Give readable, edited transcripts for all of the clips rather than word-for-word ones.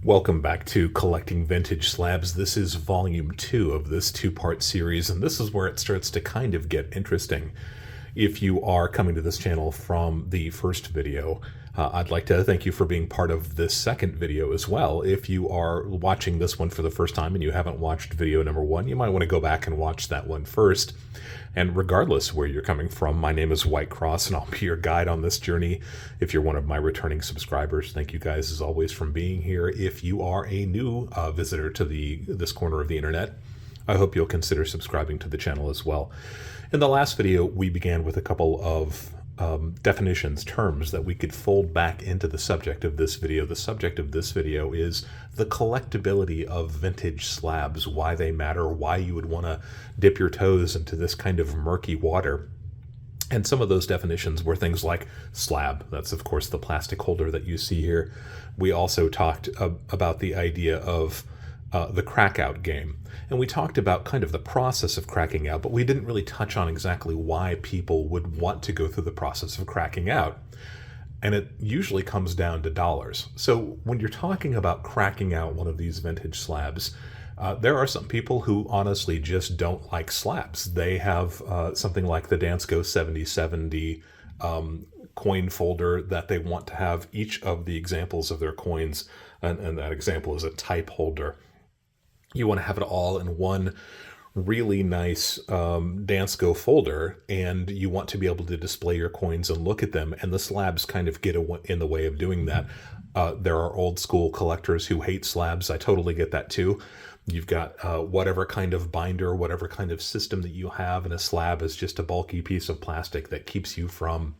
Welcome back to Collecting Vintage Slabs. This is volume 2 of this two-part series, and this is where it starts to kind of get interesting. If you are coming to this channel from the first video, I'd like to thank you for being part of this second video as well. If you are watching this one for the first time and you haven't watched video number 1, you might want to go back and watch that one first. And regardless where you're coming from, my name is White Cross, and I'll be your guide on this journey. If you're one of my returning subscribers, thank you guys as always for being here. If you are a new visitor to this corner of the internet, I hope you'll consider subscribing to the channel as well. In the last video, we began with a couple of definitions, terms that we could fold back into the subject of this video. The subject of this video is the collectability of vintage slabs, why they matter, why you would want to dip your toes into this kind of murky water. And some of those definitions were things like slab. That's, of course, the plastic holder that you see here. We also talked about the idea of the Crackout game. And we talked about kind of the process of cracking out, but we didn't really touch on exactly why people would want to go through the process of cracking out. And it usually comes down to dollars. So when you're talking about cracking out one of these vintage slabs, there are some people who honestly just don't like slabs. They have something like the Dansko 7070 coin folder that they want to have each of the examples of their coins, and that example is a type holder. You want to have it all in one really nice Dansko folder, and you want to be able to display your coins and look at them, and the slabs kind of get in the way of doing that. There are old school collectors who hate slabs. I totally get that too. You've got whatever kind of binder, whatever kind of system that you have, and a slab is just a bulky piece of plastic that keeps you from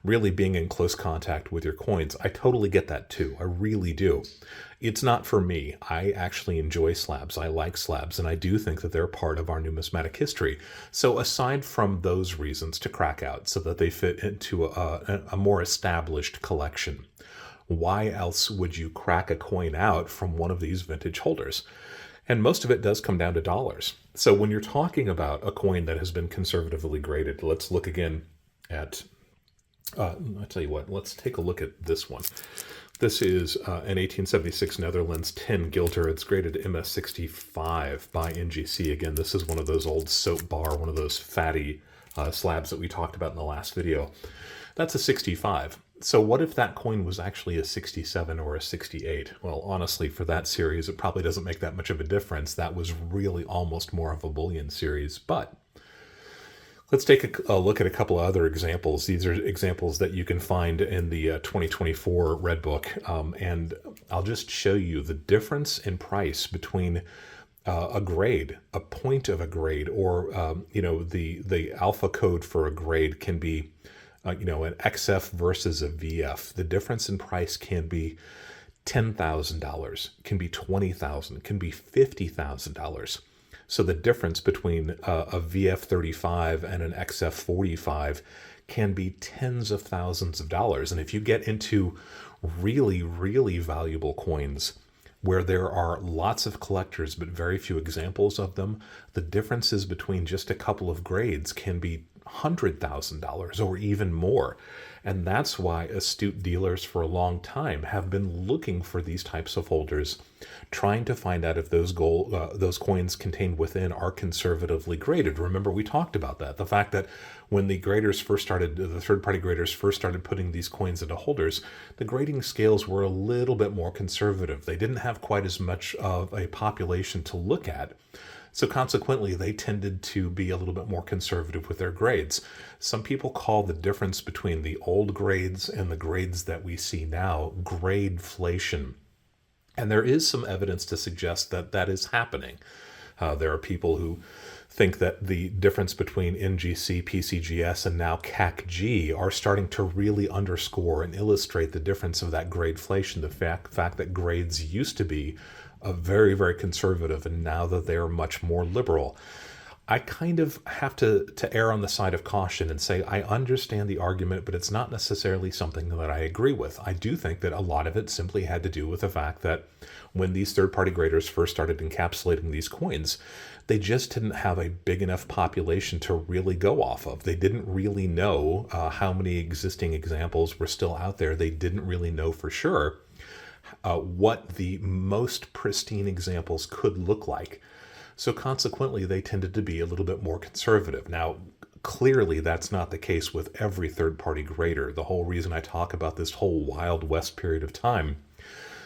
really being in close contact with your coins. I totally get that too. I really do. It's not for me. I actually enjoy slabs. I like slabs, and I do think that they're part of our numismatic history. So aside from those reasons to crack out so that they fit into a more established collection, why else would you crack a coin out from one of these vintage holders? And most of it does come down to dollars. So when you're talking about a coin that has been conservatively graded, let's look again at, I'll tell you what, let's take a look at this one. This is an 1876 Netherlands tin gilter. It's graded MS65 by NGC. Again, this is one of those old soap bar, one of those fatty slabs that we talked about in the last video. That's a 65. So what if that coin was actually a 67 or a 68? Well, honestly, for that series, it probably doesn't make that much of a difference. That was really almost more of a bullion series. But let's take a look at a couple of other examples. These are examples that you can find in the 2024 Red Book. And I'll just show you the difference in price between a grade, a point of a grade, or, the alpha code for a grade can be an XF versus a VF. The difference in price can be $10,000, can be $20,000, can be $50,000. So the difference between a VF35 and an XF45 can be tens of thousands of dollars. And if you get into really, really valuable coins where there are lots of collectors but very few examples of them, the differences between just a couple of grades can be $100,000 or even more. And that's why astute dealers for a long time have been looking for these types of holders, trying to find out if those coins contained within are conservatively graded. Remember, we talked about that. The fact that when the graders first started, the third-party graders first started putting these coins into holders, the grading scales were a little bit more conservative. They didn't have quite as much of a population to look at. So consequently, they tended to be a little bit more conservative with their grades. Some people call the difference between the old grades and the grades that we see now gradeflation. And there is some evidence to suggest that that is happening. There are people who think that the difference between NGC, PCGS, and now CAC-G are starting to really underscore and illustrate the difference of that gradeflation, the fact that grades used to be very, very conservative, and now that they're much more liberal. I kind of have to err on the side of caution and say I understand the argument, but it's not necessarily something that I agree with. I do think that a lot of it simply had to do with the fact that when these third-party graders first started encapsulating these coins, they just didn't have a big enough population to really go off of. They didn't really know how many existing examples were still out there. They didn't really know for sure what the most pristine examples could look like. So consequently, they tended to be a little bit more conservative. Now, clearly, that's not the case with every third-party grader. The whole reason I talk about this whole Wild West period of time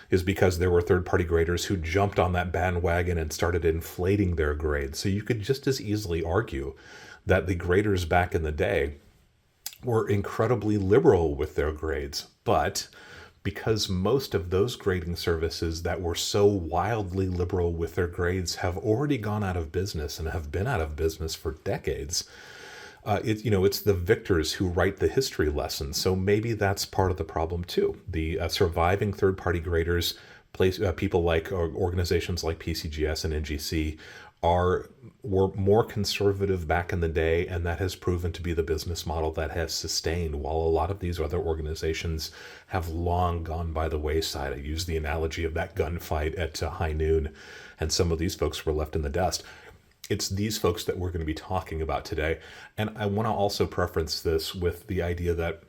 is because there were third-party graders who jumped on that bandwagon and started inflating their grades. So you could just as easily argue that the graders back in the day were incredibly liberal with their grades. But because most of those grading services that were so wildly liberal with their grades have already gone out of business and have been out of business for decades, it's the victors who write the history lessons. So maybe that's part of the problem too. The surviving third-party graders, people like organizations like PCGS and NGC, were more conservative back in the day, and that has proven to be the business model that has sustained, while a lot of these other organizations have long gone by the wayside. I use the analogy of that gunfight at high noon, and some of these folks were left in the dust. It's these folks that we're going to be talking about today. And I want to also preference this with the idea that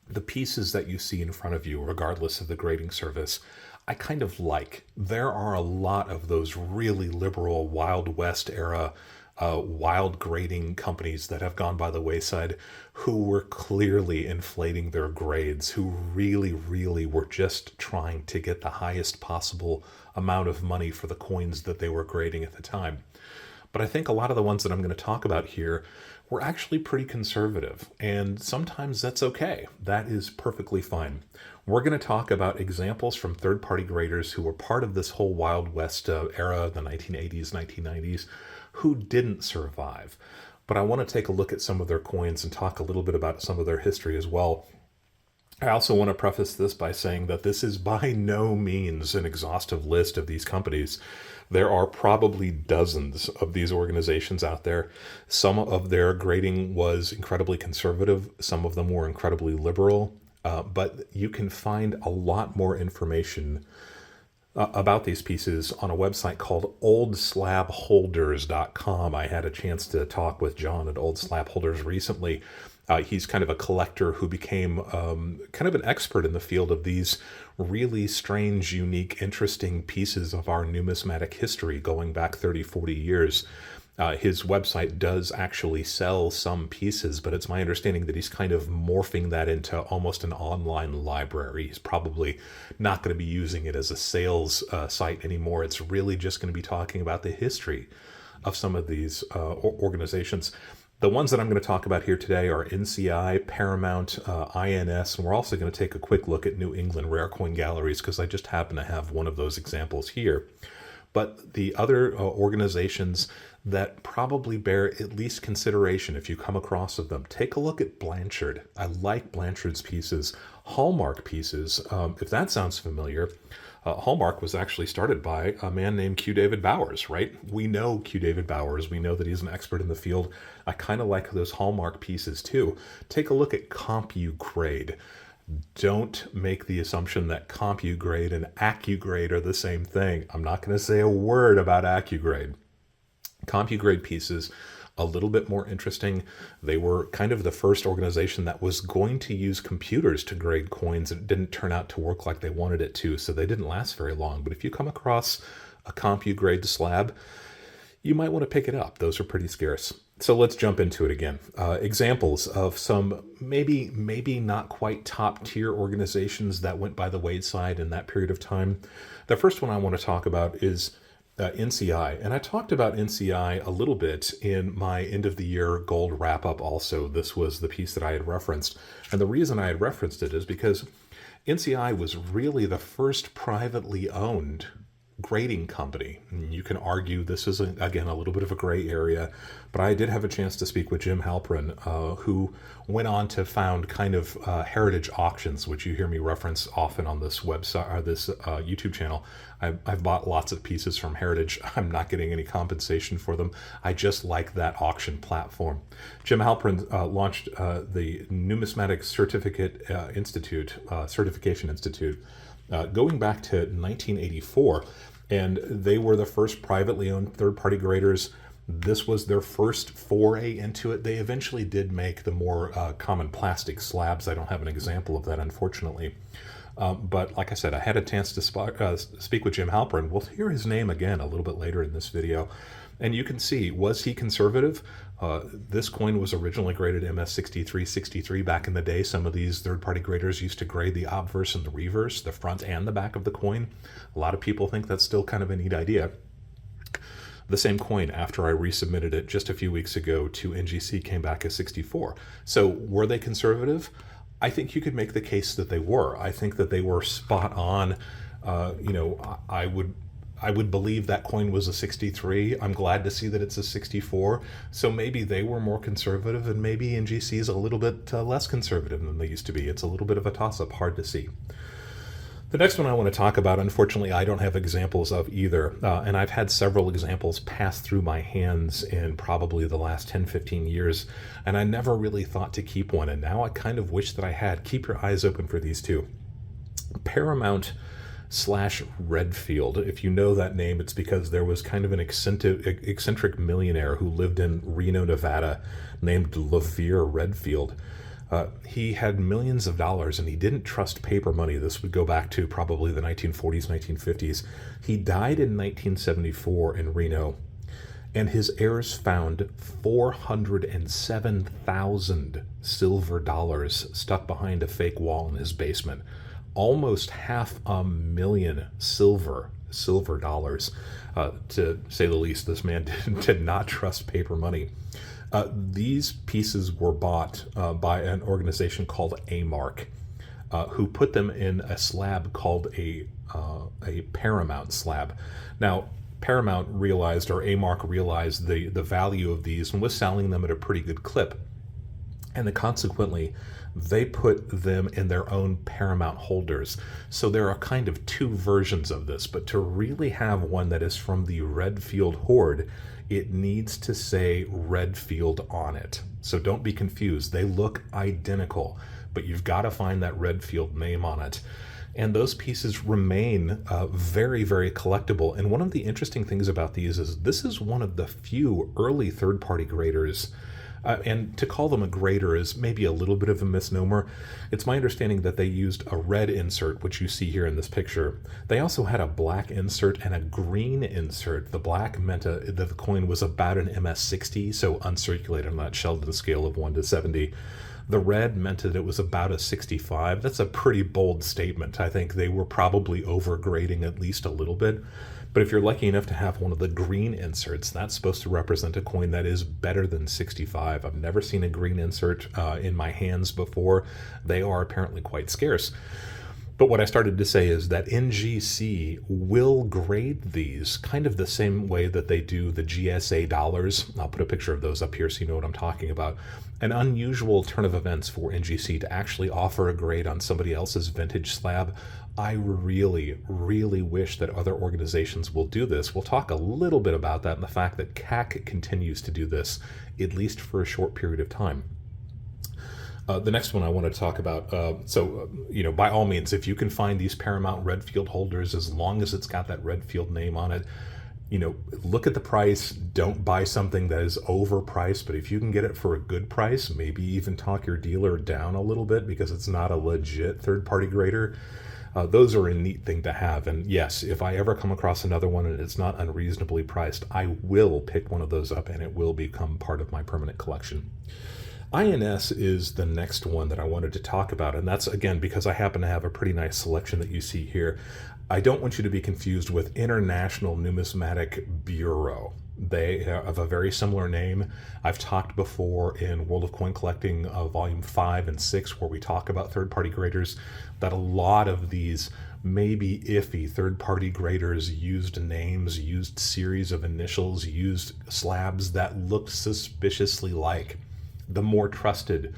the pieces that you see in front of you, regardless of the grading service, I kind of like. There are a lot of those really liberal Wild West era wild grading companies that have gone by the wayside, who were clearly inflating their grades, who really, really were just trying to get the highest possible amount of money for the coins that they were grading at the time. But I think a lot of the ones that I'm going to talk about here were actually pretty conservative, and sometimes that's okay. That is perfectly fine. We're going to talk about examples from third-party graders who were part of this whole Wild West era, the 1980s, 1990s, who didn't survive. But I want to take a look at some of their coins and talk a little bit about some of their history as well. I also want to preface this by saying that this is by no means an exhaustive list of these companies. There are probably dozens of these organizations out there. Some of their grading was incredibly conservative. Some of them were incredibly liberal. But you can find a lot more information about these pieces on a website called oldslabholders.com. I had a chance to talk with John at Old Slab Holders recently. He's kind of a collector who became kind of an expert in the field of these really strange, unique, interesting pieces of our numismatic history going back 30, 40 years. His website does actually sell some pieces, but it's my understanding that he's kind of morphing that into almost an online library. He's probably not going to be using it as a sales site anymore. It's really just going to be talking about the history of some of these organizations. The ones that I'm going to talk about here today are NCI, Paramount, INS, and we're also going to take a quick look at New England Rare Coin Galleries because I just happen to have one of those examples here. But the other organizations that probably bear at least consideration if you come across of them, take a look at Blanchard. I like Blanchard's pieces. Hallmark pieces, if that sounds familiar, Hallmark was actually started by a man named Q. David Bowers, right? We know Q. David Bowers. We know that he's an expert in the field. I kind of like those Hallmark pieces too. Take a look at CompuGrade. Don't make the assumption that CompuGrade and AccuGrade are the same thing. I'm not going to say a word about AccuGrade. CompuGrade pieces, a little bit more interesting. They were kind of the first organization that was going to use computers to grade coins. It didn't turn out to work like they wanted it to, so they didn't last very long. But if you come across a CompuGrade slab, you might want to pick it up. Those are pretty scarce. So let's jump into it again. Examples of some maybe not quite top tier organizations that went by the wayside in that period of time. The first one I want to talk about is NCI. And I talked about NCI a little bit in my end of the year gold wrap up also. This was the piece that I had referenced. And the reason I had referenced it is because NCI was really the first privately owned grading company. And you can argue this is, again, a little bit of a gray area, but I did have a chance to speak with Jim Halpern, who went on to found kind of heritage auctions, which you hear me reference often on this website or this YouTube channel. I've bought lots of pieces from Heritage. I'm not getting any compensation for them. I just like that auction platform. Jim Halpern launched the Numismatic Certification Institute going back to 1984, and they were the first privately owned third-party graders. This was their first foray into it. They eventually did make the more common plastic slabs. I don't have an example of that, unfortunately. But like I said, I had a chance to speak with Jim Halpern. We'll hear his name again a little bit later in this video. And you can see, was he conservative? This coin was originally graded MS6363 back in the day. Some of these third-party graders used to grade the obverse and the reverse, the front and the back of the coin. A lot of people think that's still kind of a neat idea. The same coin, after I resubmitted it just a few weeks ago to NGC, came back as 64. So were they conservative? I think you could make the case that they were. I think that they were spot on. I would believe that coin was a 63. I'm glad to see that it's a 64. So maybe they were more conservative, and maybe NGC is a little bit less conservative than they used to be. It's a little bit of a toss-up, hard to see. The next one I want to talk about, unfortunately, I don't have examples of either, and I've had several examples pass through my hands in probably the last 10, 15 years, and I never really thought to keep one, and now I kind of wish that I had. Keep your eyes open for these two. Paramount / Redfield. If you know that name, it's because there was kind of an eccentric millionaire who lived in Reno, Nevada, named LaVere Redfield. He had millions of dollars, and he didn't trust paper money. This would go back to probably the 1940s, 1950s. He died in 1974 in Reno, and his heirs found 407,000 silver dollars stuck behind a fake wall in his basement. Almost 500,000 silver dollars. To say the least, this man did not trust paper money. These pieces were bought by an organization called Anex, who put them in a slab called a Paramount slab. Now, Paramount realized, or Anex realized, the value of these and was selling them at a pretty good clip. And consequently, they put them in their own Paramount holders. So there are kind of two versions of this, but to really have one that is from the Redfield hoard, it needs to say Redfield on it. So don't be confused. They look identical, but you've got to find that Redfield name on it. And those pieces remain very, very collectible. And one of the interesting things about these is this is one of the few early third-party graders. And to call them a grader is maybe a little bit of a misnomer. It's my understanding that they used a red insert, which you see here in this picture. They also had a black insert and a green insert. The black meant that the coin was about an MS60, so uncirculated on that Sheldon scale of 1 to 70. The red meant that it was about a 65. That's a pretty bold statement. I think they were probably overgrading at least a little bit. But if you're lucky enough to have one of the green inserts, that's supposed to represent a coin that is better than 65. I've never seen a green insert in my hands before. They are apparently quite scarce. But what I started to say is that NGC will grade these kind of the same way that they do the GSA dollars. I'll put a picture of those up here so you know what I'm talking about. An unusual turn of events for NGC to actually offer a grade on somebody else's vintage slab. I really, really wish that other organizations will do this. We'll talk a little bit about that and the fact that CAC continues to do this, at least for a short period of time. The next one I want to talk about, by all means, if you can find these Paramount Redfield holders, as long as it's got that Redfield name on it, look at the price. Don't buy something that is overpriced, but if you can get it for a good price, maybe even talk your dealer down a little bit because it's not a legit third-party grader. Those are a neat thing to have. And yes, if I ever come across another one and it's not unreasonably priced, I will pick one of those up and it will become part of my permanent collection. INS is the next one that I wanted to talk about, and that's, again, because I happen to have a pretty nice selection that you see here. I don't want you to be confused with International Numismatic Bureau. They have a very similar name. I've talked before in World of Coin Collecting Volume 5 and 6, where we talk about third-party graders, that a lot of these maybe iffy third-party graders used names, used series of initials, used slabs that looked suspiciously like. The more trusted,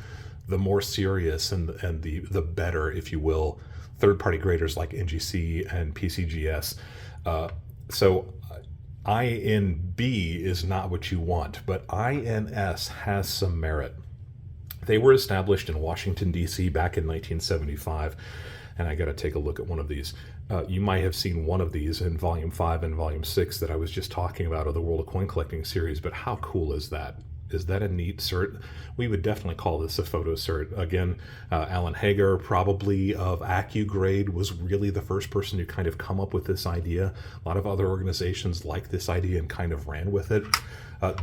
the more serious, and the better, if you will, third-party graders like NGC and PCGS. So INB is not what you want, but INS has some merit. They were established in Washington, D.C. back in 1975, and I got to take a look at one of these. You might have seen one of these in Volume 5 and Volume 6 that I was just talking about of the World of Coin Collecting series, but how cool is that? Is that a neat cert? We would definitely call this a photo cert. Again, Alan Hager, probably of AccuGrade, was really the first person to kind of come up with this idea. A lot of other organizations liked this idea and kind of ran with it.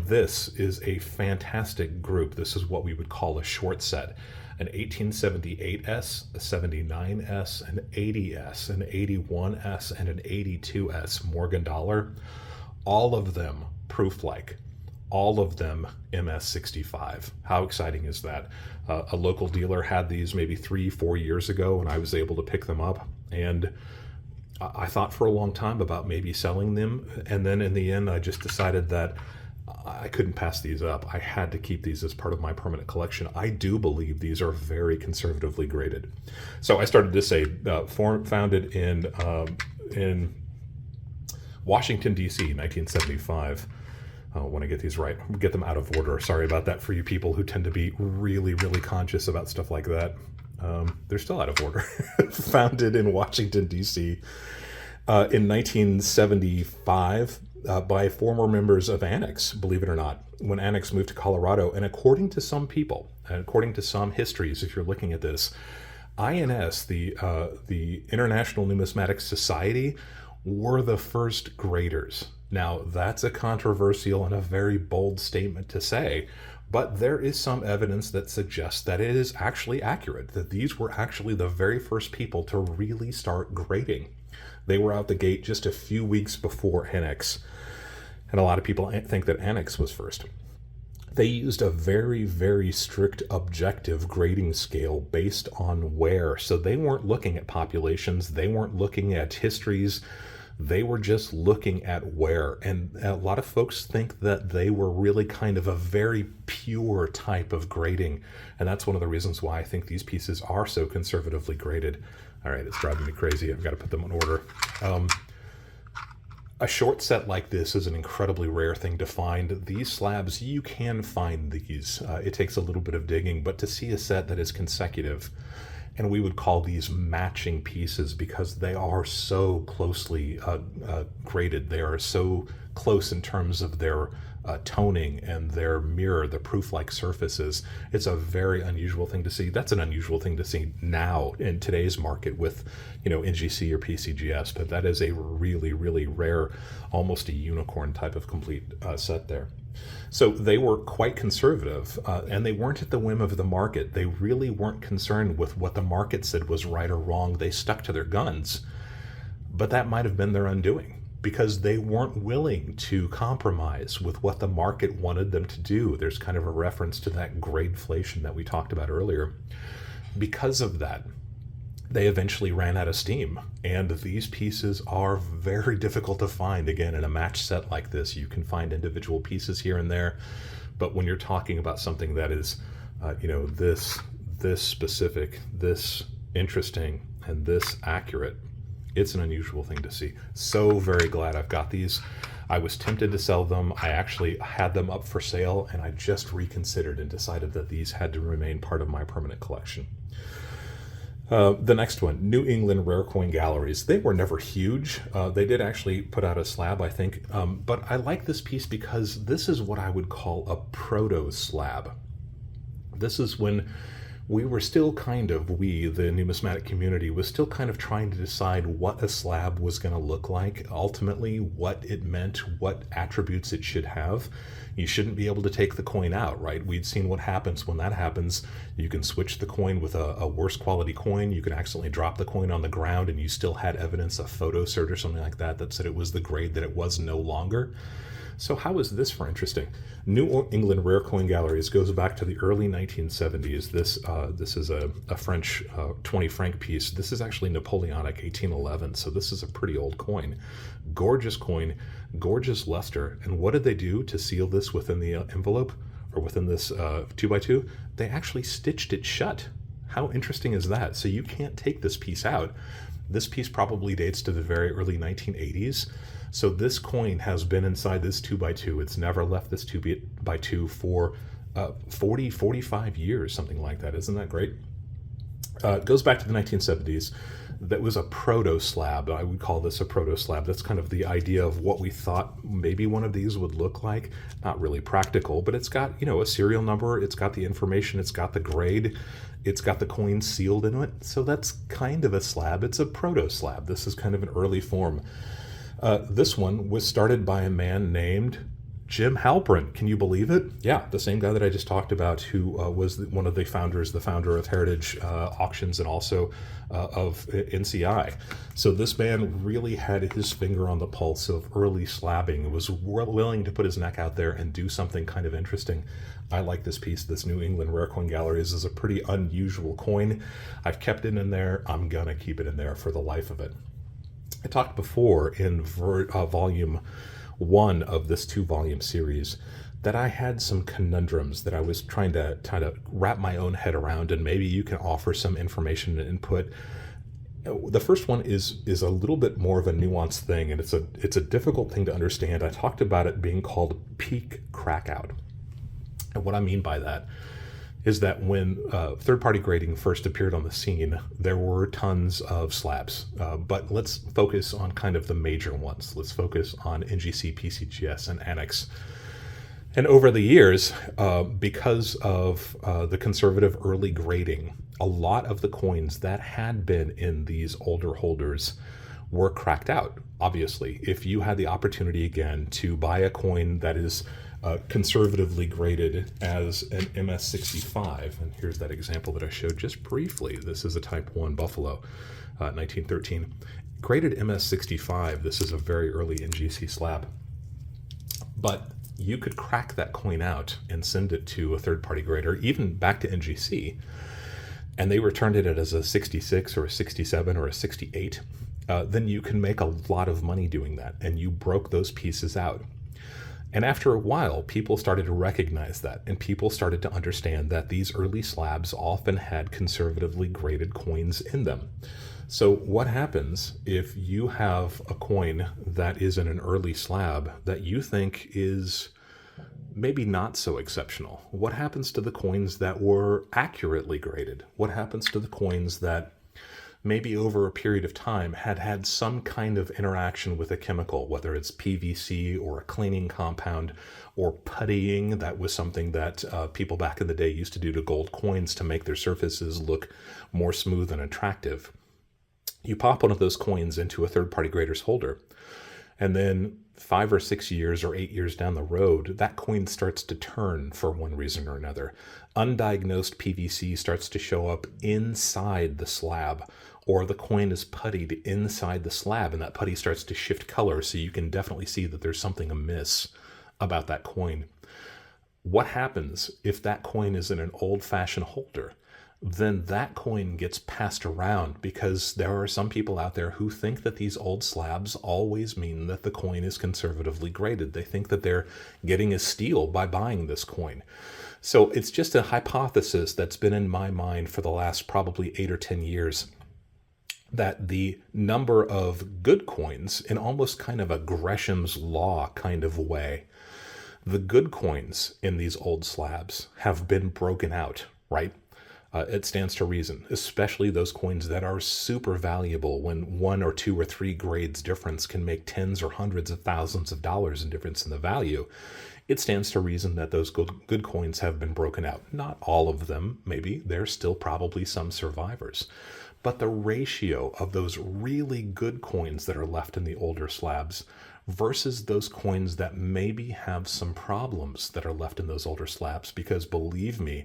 This is a fantastic group. This is what we would call a short set. An 1878S, a 79S, an 80S, an 81S, and an 82S Morgan dollar. All of them proof-like. All of them MS65. How exciting is that? A local dealer had these maybe 3-4 years ago, and I was able to pick them up. And I thought for a long time about maybe selling them. And then in the end, I just decided that I couldn't pass these up. I had to keep these as part of my permanent collection. I do believe these are very conservatively graded. So I started to say, founded in Washington, D.C., 1975. When I get these right, get them out of order. Sorry about that for you people who tend to be really, really conscious about stuff like that. They're still out of order. Founded in Washington, D.C. In 1975 by former members of Anex, believe it or not, when Anex moved to Colorado. And according to some people, and according to some histories, if you're looking at this, INS, the International Numismatic Society, were the first graders. Now, that's a controversial and a very bold statement to say, but there is some evidence that suggests that it is actually accurate, that these were actually the very first people to really start grading. They were out the gate just a few weeks before Anex, and a lot of people think that Anex was first. They used a very, very strict objective grading scale based on wear, so they weren't looking at populations, they weren't looking at histories, they were just looking at wear. And a lot of folks think that they were really kind of a very pure type of grading, and that's one of the reasons why I think these pieces are so conservatively graded. All right, it's driving me crazy. I've got to put them in order. A short set like this is an incredibly rare thing to find. These slabs, you can find these. It takes a little bit of digging, but to see a set that is consecutive, and we would call these matching pieces because they are so closely graded. They are so close in terms of their toning and their mirror, the proof-like surfaces. It's a very unusual thing to see. That's an unusual thing to see now in today's market with, NGC or PCGS, but that is a really, really rare, almost a unicorn type of complete set there. So they were quite conservative, and they weren't at the whim of the market. They really weren't concerned with what the market said was right or wrong. They stuck to their guns, but that might have been their undoing, because they weren't willing to compromise with what the market wanted them to do. There's kind of a reference to that gradeflation that we talked about earlier. Because of that, they eventually ran out of steam, and these pieces are very difficult to find. Again, in a match set like this, you can find individual pieces here and there, but when you're talking about something that is, this specific, this interesting, and this accurate, it's an unusual thing to see. So very glad I've got these. I was tempted to sell them. I actually had them up for sale, and I just reconsidered and decided that these had to remain part of my permanent collection. The next one, New England Rare Coin Galleries. They were never huge. They did actually put out a slab, I think, but I like this piece because this is what I would call a proto-slab. This is when we were still the numismatic community was still kind of trying to decide what a slab was going to look like, ultimately what it meant, what attributes it should have. You shouldn't be able to take the coin out, right? We'd seen what happens when that happens. You can switch the coin with a worse quality coin. You can accidentally drop the coin on the ground and you still had evidence, a photo cert or something like that, that said it was the grade that it was no longer. So how is this for interesting? New England Rare Coin Galleries goes back to the early 1970s. This is a French 20 franc piece. This is actually Napoleonic 1811, so this is a pretty old coin. Gorgeous coin, gorgeous luster. And what did they do to seal this within the envelope, or within this 2x2? They actually stitched it shut. How interesting is that? So you can't take this piece out. This piece probably dates to the very early 1980s. So this coin has been inside this 2x2. It's never left this 2x2 for 40, 45 years, something like that. Isn't that great? It goes back to the 1970s. that was a proto slab. I would call this a proto slab. That's kind of the idea of what we thought maybe one of these would look like. Not really practical, but it's got, a serial number, it's got the information, it's got the grade, it's got the coin sealed in it. So that's kind of a slab. It's a proto slab. This is kind of an early form. This one was started by a man named Jim Halpern. Can you believe it? Yeah, the same guy that I just talked about, who was one of the founder of Heritage Auctions and also of NCI. So this man really had his finger on the pulse of early slabbing, was willing to put his neck out there and do something kind of interesting. I like this piece. This New England Rare Coin Galleries is a pretty unusual coin. I've kept it in there. I'm going to keep it in there for the life of it. I talked before in volume 1 of this 2-volume series that I had some conundrums that I was trying to wrap my own head around, and maybe you can offer some information and input. The first one is a little bit more of a nuanced thing, and it's a difficult thing to understand. I talked about it being called peak crackout. And what I mean by that is that when third-party grading first appeared on the scene, there were tons of slabs. But let's focus on kind of the major ones. Let's focus on NGC, PCGS, and Anex. And over the years, because of the conservative early grading, a lot of the coins that had been in these older holders were cracked out. Obviously, if you had the opportunity again to buy a coin that is conservatively graded as an MS65, and here's that example that I showed just briefly. This is a Type 1 Buffalo, 1913. Graded MS65, this is a very early NGC slab. But you could crack that coin out and send it to a third-party grader, even back to NGC, and they returned it as a 66 or a 67 or a 68. Then you can make a lot of money doing that, and you broke those pieces out. And after a while, people started to recognize that, and people started to understand that these early slabs often had conservatively graded coins in them. So what happens if you have a coin that is in an early slab that you think is maybe not so exceptional? What happens to the coins that were accurately graded? What happens to the coins that maybe over a period of time had some kind of interaction with a chemical, whether it's PVC or a cleaning compound or puttying? That was something that people back in the day used to do to gold coins to make their surfaces look more smooth and attractive. You pop one of those coins into a third-party grader's holder, and then 5 or 6 years or 8 years down the road, that coin starts to turn for one reason or another. Undiagnosed PVC starts to show up inside the slab, or the coin is puttied inside the slab and that putty starts to shift color, so you can definitely see that there's something amiss about that coin. What happens if that coin is in an old-fashioned holder? Then that coin gets passed around, because there are some people out there who think that these old slabs always mean that the coin is conservatively graded. They think that they're getting a steal by buying this coin. So it's just a hypothesis that's been in my mind for the last probably 8 or 10 years, that the number of good coins, in almost kind of a Gresham's Law kind of way, the good coins in these old slabs have been broken out, right? It stands to reason, especially those coins that are super valuable, when 1 or 2 or 3 grades difference can make tens or hundreds of thousands of dollars in difference in the value. It stands to reason that those good coins have been broken out. Not all of them, maybe. There's still probably some survivors. But the ratio of those really good coins that are left in the older slabs versus those coins that maybe have some problems that are left in those older slabs, because believe me,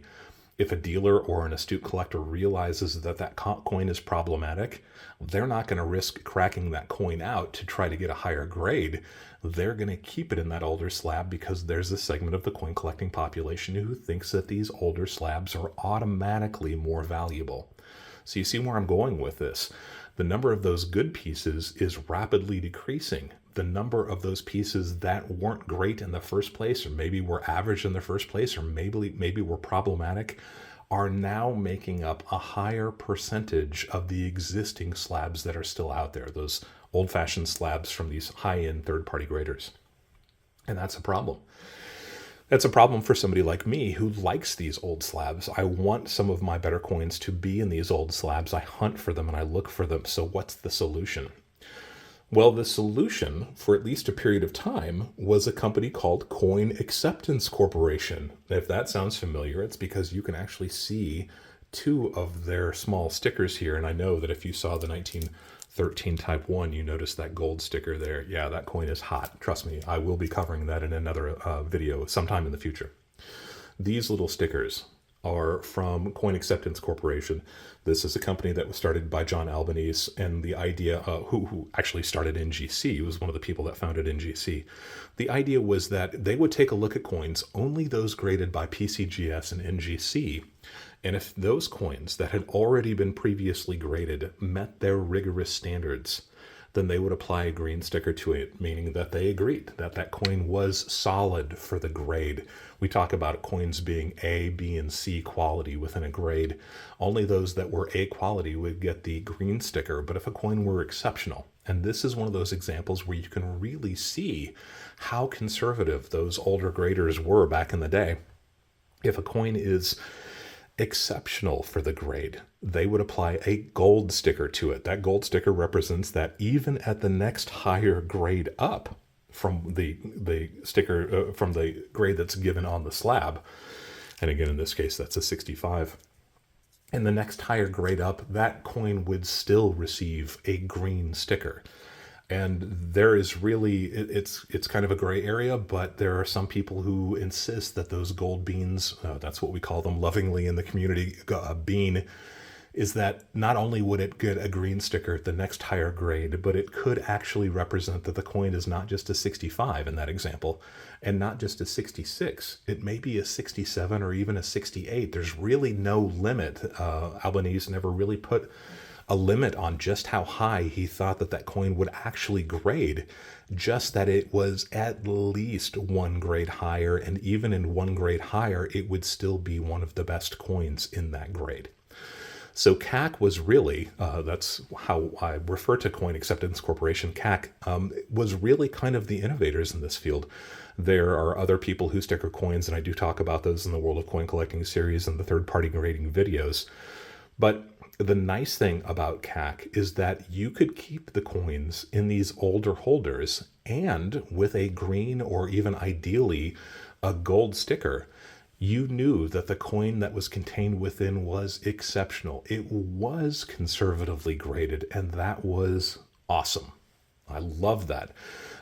if a dealer or an astute collector realizes that that coin is problematic, they're not going to risk cracking that coin out to try to get a higher grade. They're going to keep it in that older slab, because there's a segment of the coin collecting population who thinks that these older slabs are automatically more valuable. So you see where I'm going with this. The number of those good pieces is rapidly decreasing. The number of those pieces that weren't great in the first place, or maybe were average in the first place, or maybe were problematic, are now making up a higher percentage of the existing slabs that are still out there, those old-fashioned slabs from these high-end third-party graders. And that's a problem. That's a problem for somebody like me who likes these old slabs. I want some of my better coins to be in these old slabs. I hunt for them and I look for them. So what's the solution? Well, the solution, for at least a period of time, was a company called Coin Acceptance Corporation. If that sounds familiar, it's because you can actually see two of their small stickers here. And I know that if you saw the 1913 Type 1, you noticed that gold sticker there. Yeah, that coin is hot. Trust me, I will be covering that in another video sometime in the future. These little stickers are from Coin Acceptance Corporation. This is a company that was started by John Albanese, and the idea, who actually started NGC, he was one of the people that founded NGC. The idea was that they would take a look at coins, only those graded by PCGS and NGC, and if those coins that had already been previously graded met their rigorous standards, then they would apply a green sticker to it, meaning that they agreed that that coin was solid for the grade. We talk about coins being A, B, and C quality within a grade. Only those that were A quality would get the green sticker, but if a coin were exceptional, and this is one of those examples where you can really see how conservative those older graders were back in the day. If a coin is exceptional for the grade, they would apply a gold sticker to it. That gold sticker represents that even at the next higher grade up from the sticker, from the grade that's given on the slab, and again in this case that's a 65, and the next higher grade up, that coin would still receive a green sticker. And there is really, it's kind of a gray area, but there are some people who insist that those gold beans, that's what we call them lovingly in the community, bean, is that not only would it get a green sticker at the next higher grade, but it could actually represent that the coin is not just a 65 in that example, and not just a 66. It may be a 67 or even a 68. There's really no limit. Albanese never really put a limit on just how high he thought that that coin would actually grade, just that it was at least one grade higher, and even in one grade higher, it would still be one of the best coins in that grade. So CAC was really, that's how I refer to Coin Acceptance Corporation, CAC, was really kind of the innovators in this field. There are other people who sticker coins, and I do talk about those in the World of Coin Collecting series and the third-party grading videos. But the nice thing about CAC is that you could keep the coins in these older holders, and with a green or even ideally a gold sticker, you knew that the coin that was contained within was exceptional. It was conservatively graded, and that was awesome. I love that.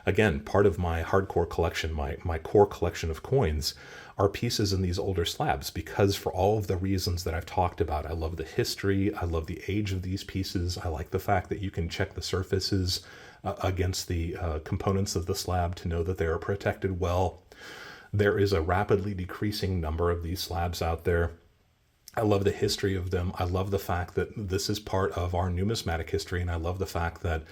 Again, part of my hardcore collection, my core collection of coins, are pieces in these older slabs, because for all of the reasons that I've talked about, I love the history, I love the age of these pieces, I like the fact that you can check the surfaces against the components of the slab to know that they are protected well. There is a rapidly decreasing number of these slabs out there. I love the history of them. I love the fact that this is part of our numismatic history, and I love the fact that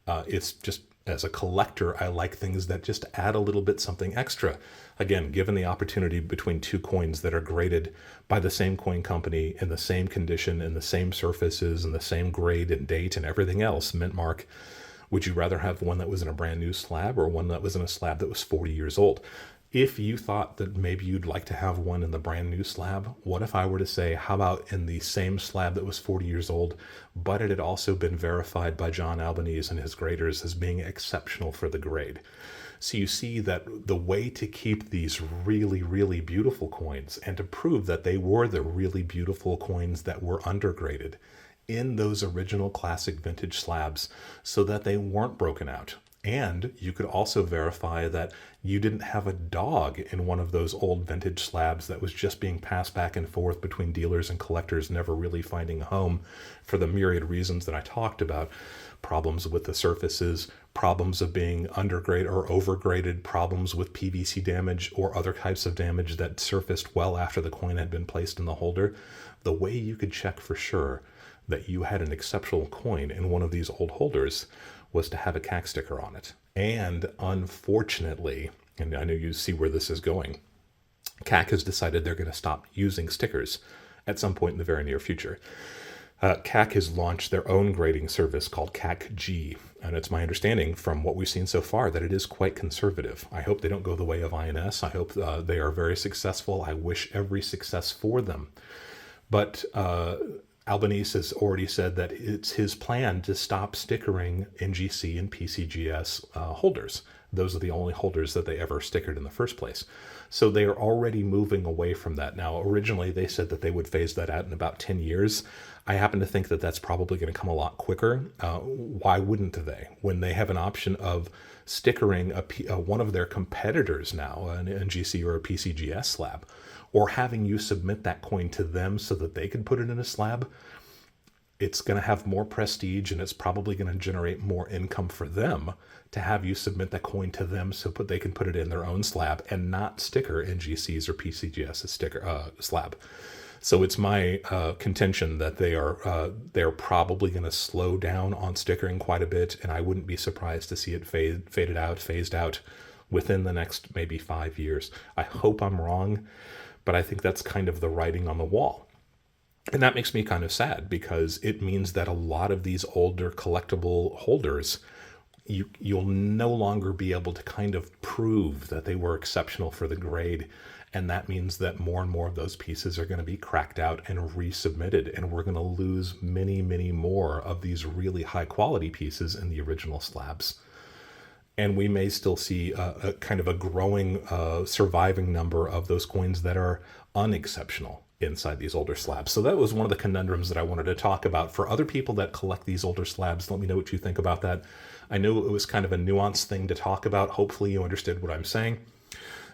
it's just, as a collector, I like things that just add a little bit something extra. Again, given the opportunity between two coins that are graded by the same coin company in the same condition, in the same surfaces, and the same grade and date and everything else, mint mark, would you rather have one that was in a brand new slab or one that was in a slab that was 40 years old? If you thought that maybe you'd like to have one in the brand new slab, what if I were to say, how about in the same slab that was 40 years old, but it had also been verified by John Albanese and his graders as being exceptional for the grade? So you see that the way to keep these really, really beautiful coins and to prove that they were the really beautiful coins that were undergraded in those original classic vintage slabs so that they weren't broken out. And you could also verify that you didn't have a dog in one of those old vintage slabs that was just being passed back and forth between dealers and collectors, never really finding a home for the myriad reasons that I talked about. Problems with the surfaces, problems of being undergraded or overgraded, problems with PVC damage or other types of damage that surfaced well after the coin had been placed in the holder. The way you could check for sure that you had an exceptional coin in one of these old holders was to have a CAC sticker on it. And unfortunately, and I know you see where this is going, CAC has decided they're going to stop using stickers at some point in the very near future. CAC has launched their own grading service called CAC-G. And it's my understanding from what we've seen so far that it is quite conservative. I hope they don't go the way of INS. I hope they are very successful. I wish every success for them. But Albanese has already said that it's his plan to stop stickering NGC and PCGS holders. Those are the only holders that they ever stickered in the first place. So they are already moving away from that. Now, originally they said that they would phase that out in about 10 years. I happen to think that that's probably going to come a lot quicker. Why wouldn't they? When they have an option of stickering one of their competitors now, an NGC or a PCGS slab, or having you submit that coin to them so that they can put it in a slab, it's going to have more prestige and it's probably going to generate more income for them to have you submit that coin to them so they can put it in their own slab and not sticker NGC's or PCGS's slab. So it's my contention that they're probably going to slow down on stickering quite a bit, and I wouldn't be surprised to see it phased out within the next maybe 5 years. I hope I'm wrong, but I think that's kind of the writing on the wall. And that makes me kind of sad because it means that a lot of these older collectible holders, you'll no longer be able to kind of prove that they were exceptional for the grade. And that means that more and more of those pieces are going to be cracked out and resubmitted. And we're going to lose many, many more of these really high quality pieces in the original slabs. And we may still see a kind of a growing, surviving number of those coins that are unexceptional inside these older slabs. So that was one of the conundrums that I wanted to talk about. For other people that collect these older slabs, let me know what you think about that. I know it was kind of a nuanced thing to talk about. Hopefully you understood what I'm saying.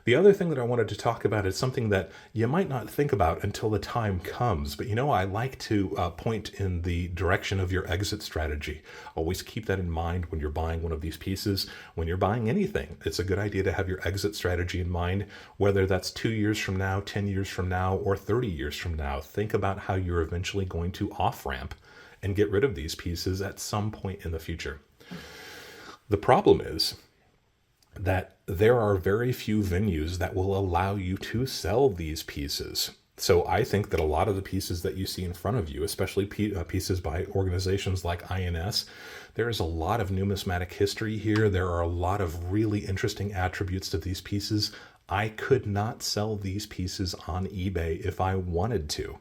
The other thing that I wanted to talk about is something that you might not think about until the time comes. But I like to point in the direction of your exit strategy. Always keep that in mind when you're buying one of these pieces. When you're buying anything, it's a good idea to have your exit strategy in mind, whether that's 2 years from now, 10 years from now, or 30 years from now. Think about how you're eventually going to off-ramp and get rid of these pieces at some point in the future. The problem is that there are very few venues that will allow you to sell these pieces. So I think that a lot of the pieces that you see in front of you, especially pieces by organizations like INS, there is a lot of numismatic history here. There are a lot of really interesting attributes to these pieces. I could not sell these pieces on eBay if I wanted to.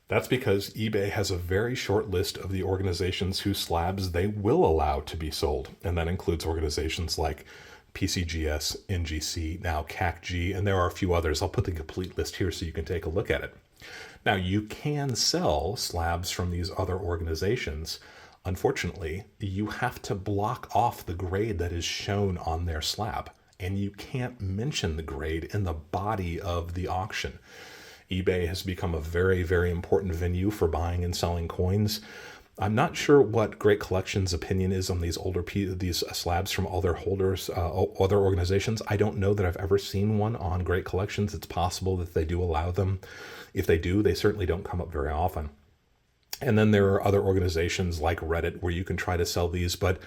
That's because eBay has a very short list of the organizations whose slabs they will allow to be sold. And that includes organizations like PCGS, NGC, now CACG, and there are a few others. I'll put the complete list here so you can take a look at it. Now, you can sell slabs from these other organizations. Unfortunately, you have to block off the grade that is shown on their slab, and you can't mention the grade in the body of the auction. eBay has become a very, very important venue for buying and selling coins. I'm not sure what Great Collection's opinion is on these these slabs from other holders, other organizations. I don't know that I've ever seen one on Great Collections. It's possible that they do allow them. If they do, they certainly don't come up very often. And then there are other organizations like Reddit where you can try to sell these, but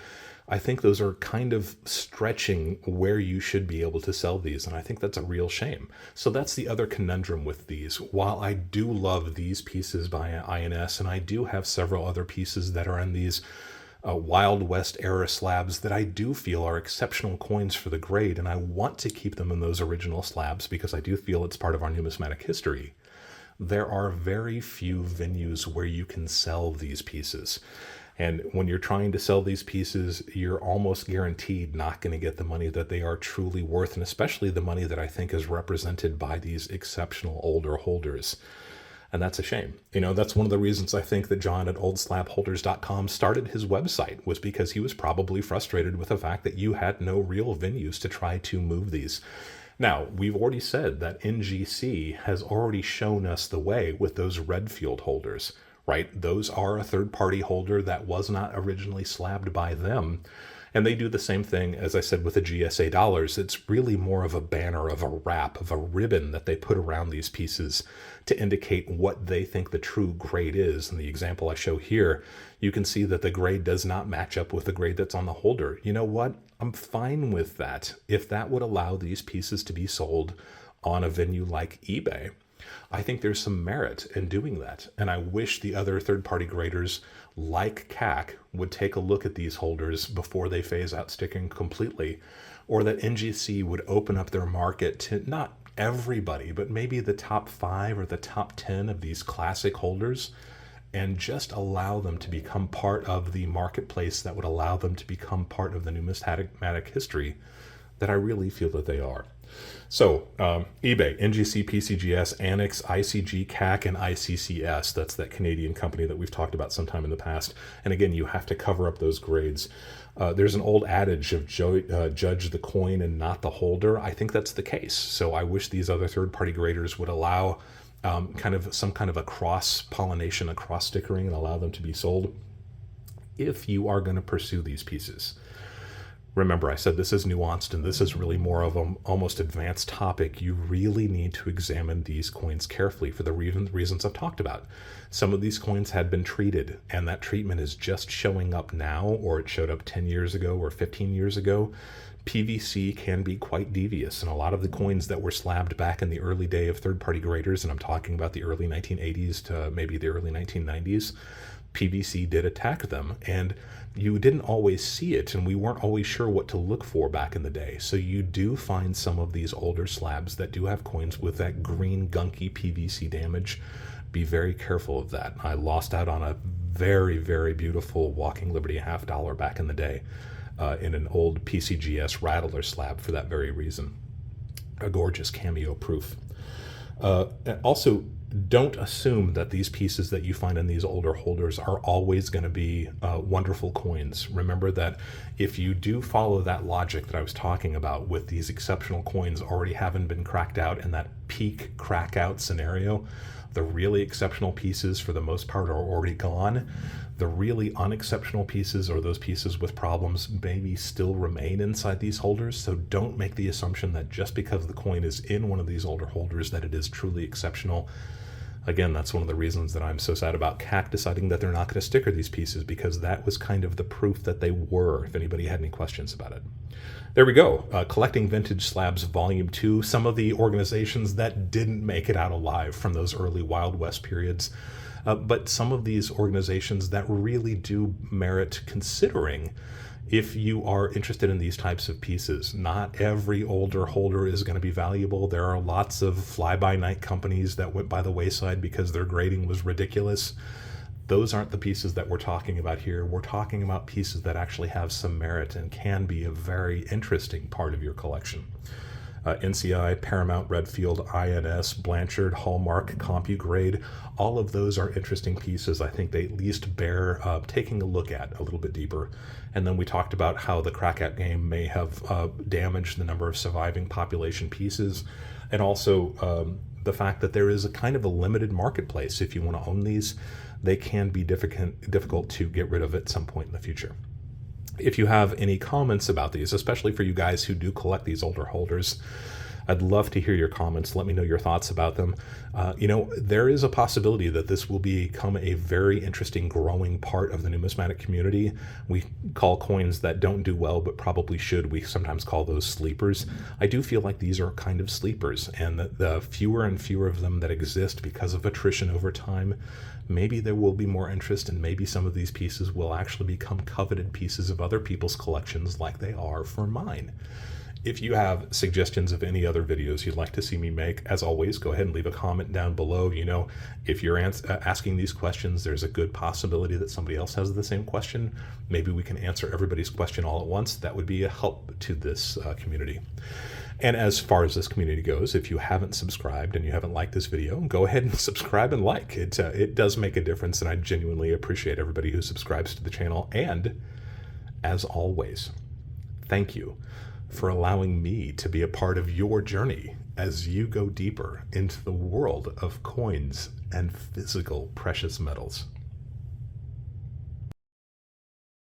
I think those are kind of stretching where you should be able to sell these, and I think that's a real shame. So that's the other conundrum with these. While I do love these pieces by INS, and I do have several other pieces that are in these Wild West era slabs that I do feel are exceptional coins for the grade, and I want to keep them in those original slabs because I do feel it's part of our numismatic history, there are very few venues where you can sell these pieces. And when you're trying to sell these pieces, you're almost guaranteed not going to get the money that they are truly worth, and especially the money that I think is represented by these exceptional older holders. And that's a shame. That's one of the reasons I think that John at oldslabholders.com started his website, was because he was probably frustrated with the fact that you had no real venues to try to move these. Now, we've already said that NGC has already shown us the way with those Redfield holders. Right? Those are a third-party holder that was not originally slabbed by them. And they do the same thing, as I said, with the GSA dollars. It's really more of a banner, of a wrap, of a ribbon that they put around these pieces to indicate what they think the true grade is. In the example I show here, you can see that the grade does not match up with the grade that's on the holder. You know what? I'm fine with that. If that would allow these pieces to be sold on a venue like eBay, I think there's some merit in doing that. And I wish the other third-party graders like CAC would take a look at these holders before they phase out sticking completely, or that NGC would open up their market to not everybody, but maybe the top 5 or the top 10 of these classic holders, and just allow them to become part of the marketplace that would allow them to become part of the numismatic history that I really feel that they are. So eBay, NGC, PCGS, Anex, ICG, CAC, and ICCS. That's that Canadian company that we've talked about sometime in the past. And again, you have to cover up those grades. There's an old adage of judge the coin and not the holder. I think that's the case. So I wish these other third-party graders would allow some kind of a cross-pollination, a cross-stickering, and allow them to be sold if you are going to pursue these pieces. Remember, I said this is nuanced, and this is really more of an almost advanced topic. You really need to examine these coins carefully for the reasons I've talked about. Some of these coins had been treated, and that treatment is just showing up now, or it showed up 10 years ago or 15 years ago. PVC can be quite devious, and a lot of the coins that were slabbed back in the early day of third-party graders, and I'm talking about the early 1980s to maybe the early 1990s, PVC did attack them, and you didn't always see it, and we weren't always sure what to look for back in the day. So you do find some of these older slabs that do have coins with that green gunky PVC damage. Be very careful of that. I lost out on a very, very beautiful Walking Liberty $half back in the day in an old PCGS Rattler slab for that very reason. A gorgeous cameo proof. Also, don't assume that these pieces that you find in these older holders are always going to be wonderful coins. Remember that if you do follow that logic that I was talking about with these exceptional coins already having been cracked out in that peak Crackout scenario, the really exceptional pieces for the most part are already gone. The really unexceptional pieces, or those pieces with problems, maybe still remain inside these holders. So don't make the assumption that just because the coin is in one of these older holders that it is truly exceptional. Again, that's one of the reasons that I'm so sad about CAC deciding that they're not going to sticker these pieces, because that was kind of the proof that they were, if anybody had any questions about it. There we go. Collecting Vintage Slabs Volume 2. Some of the organizations that didn't make it out alive from those early Wild West periods. But some of these organizations that really do merit considering if you are interested in these types of pieces. Not every older holder is going to be valuable. There are lots of fly-by-night companies that went by the wayside because their grading was ridiculous. Those aren't the pieces that we're talking about here. We're talking about pieces that actually have some merit and can be a very interesting part of your collection. NCI, Paramount, Redfield, INS, Blanchard, Hallmark, CompuGrade, all of those are interesting pieces. I think they at least bear taking a look at a little bit deeper. And then we talked about how the Crackout game may have damaged the number of surviving population pieces, and also the fact that there is a kind of a limited marketplace. If you want to own these, they can be difficult to get rid of at some point in the future. If you have any comments about these, especially for you guys who do collect these older holders, I'd love to hear your comments. Let me know your thoughts about them. There is a possibility that this will become a very interesting growing part of the numismatic community. We call coins that don't do well but probably should, we sometimes call those sleepers. I do feel like these are kind of sleepers, and the fewer and fewer of them that exist because of attrition over time, maybe there will be more interest, and maybe some of these pieces will actually become coveted pieces of other people's collections like they are for mine. If you have suggestions of any other videos you'd like to see me make, as always, go ahead and leave a comment down below. If you're asking these questions, there's a good possibility that somebody else has the same question. Maybe we can answer everybody's question all at once. That would be a help to this community. And as far as this community goes, if you haven't subscribed and you haven't liked this video, go ahead and subscribe and like. It does make a difference, and I genuinely appreciate everybody who subscribes to the channel. And as always, thank you for allowing me to be a part of your journey as you go deeper into the world of coins and physical precious metals.